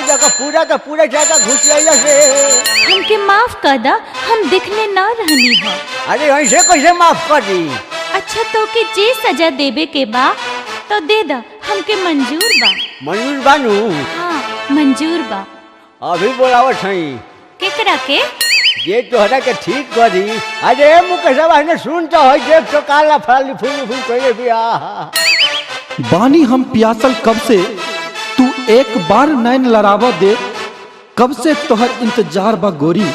जगह पूरा तो पूरा जगह घुस गई से। हमके माफ कर दा, हम दिखने ना रहनी हो। अरे ऐसे कैसे माफ कर दी? अच्छा तो के जे सजा देवे के बा तो दे दा, हमके मंजूर बा। मंजूर बानू? हाँ मंजूर बा। अभी बोलावत हई केकरा के? ये तोहरा के ठीक करी। अरे मुकेशवा ने सुन तो है, देख तो काला फल फूल फूल कोई बिया बानी हम प्यासल कब से, तू एक बार नैन लड़ावा दे। कब से तोहर इंतजार बा गोरी,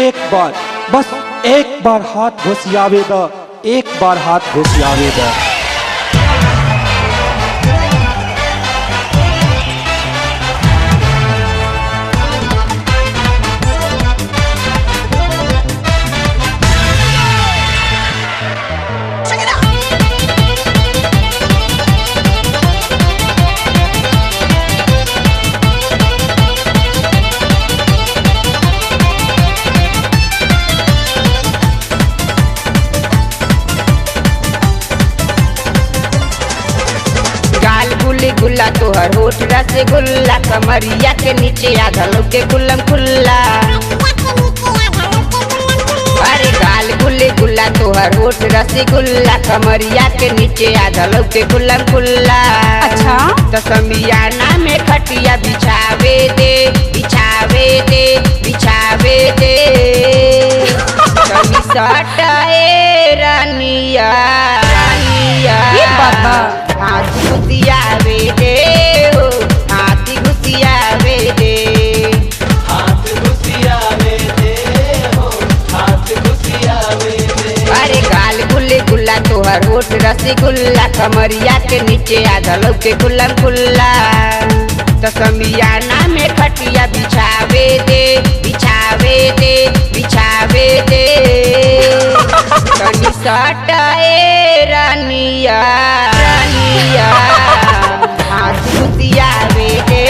एक बार बस एक बार हाथ घोसियावे दा, एक बार हाथ घोसियावे दा। गुल्ला तोहर होठ रसगुल्ला, कमरिया के नीचे आधा के गुल्लम खुल्ला। अरे गाल गुल्ले गुल्ला तोहर होठ रसगुल्ला, कमरिया के नीचे आधा के गुल्लम खुल्ला। अच्छा तो समियाना में खटिया बिछावे दे, बिछावे दे, बिछावे दे। कमी सटाए रानिया, रानिया हाथी घुसियावे दे, हो हाथी घुसियावे दे, हाथ घुसियावे दे, हो हाथ घुसियावे दे। अरे गाल गुल्ले गुल्ला तोहर होठ रसगुल्ला, कमरिया के नीचे आधा के गुल्लम खुल्ला। तो समियाना में खटिया बिछावे दे, बिछावे दे, बिछावे दे। कनी सटाए रानिया, रानिया हाथी घुसियावे दे,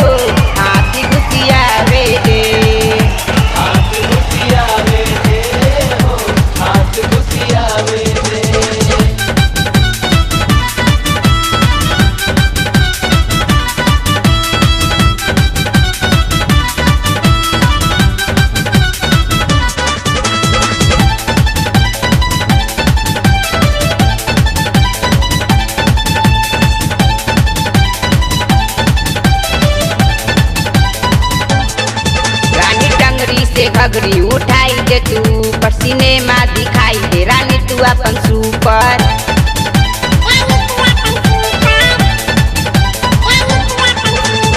हो हाथी घुसियावे दे, हाथ घुसियावे दे, हो हाथ घुसियावे दे। घगरी उठाई दे तू पर सिनेमा दिखाई दे, रानी तू अपन सुपर।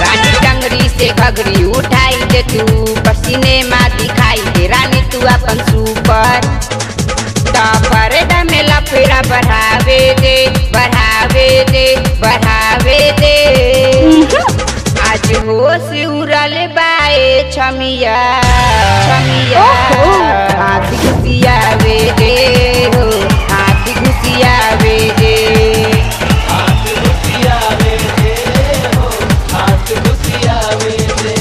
रानी टंगरी से घगरी उठाई दे तू पर सिनेमा दिखाई दे, रानी तू अपन सुपर। पर्दा में लफेरा बढ़ावे दे, बढ़ावे दे, बढ़ावे दे। आज होश उड़ल बाए छमिया, छमिया हाथी घुसियावे दे, हो हाथी घुसियावे दे, हाथ घुसियावे दे, हो हाथ घुसियावे दे।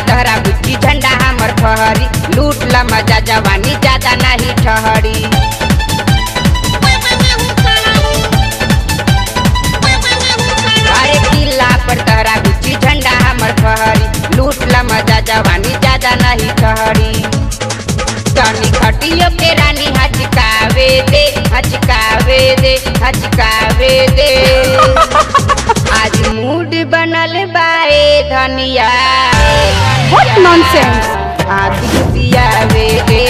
तहरा बुच्ची झंडा हमर फहरी, लूट ला मजा जवानी ज्यादा नहीं ठहरी। अरे किला पर तहरा बुच्ची झंडा हमर फहरी, लूट ला मजा जवानी ज्यादा नहीं ठहरी। तनी खटियो के रानी हचकावे दे, हचकावे दे, हचकावे दे। आज मूड बनल बाए धनिया, What nonsense! हाथी घुसियावे दे,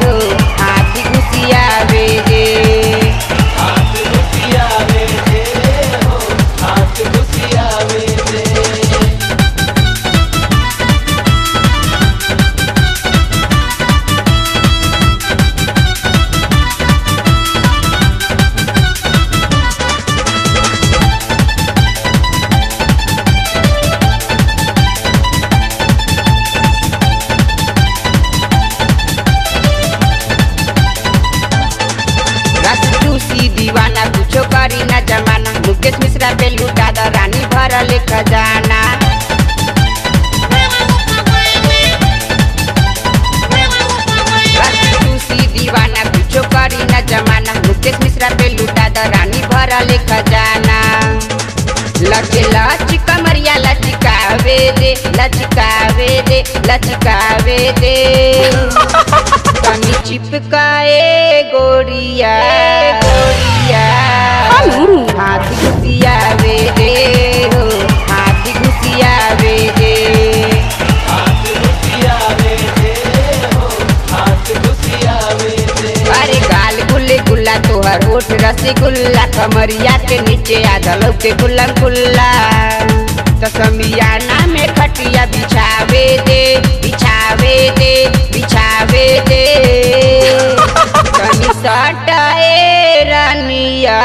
हो हाथी घुसियावे दे, हाथ घुसियावे दे, हो हाथ घुसियावे दे। मुकेश मिश्रा पे लुटा द रानी भरल खजाना। खुशी दीवाना कुछो करी न जमाना, मुकेश मिश्रा पे लुटा द रानी भरल खजाना। लचे लच कमरिया लचकावे दे, लचकावे दे, लचकावे दे। कमी चिपकाए गोरिया गोरिया, हाथ घुसियावे दे हो, हाथ घुसियावे दे। हाथ घुसियावे दे हो, हाथ घुसियावे दे। अरे गाल गुल्ले गुल्ला तोहर होठ रसगुल्ला, कमरिया के नीचे आधा लौके गुल्ला गुल्ला। तो समियाना में खटिया बिछावे दे, बिछावे दे, बिछावे दे। कनी सटाए रानिया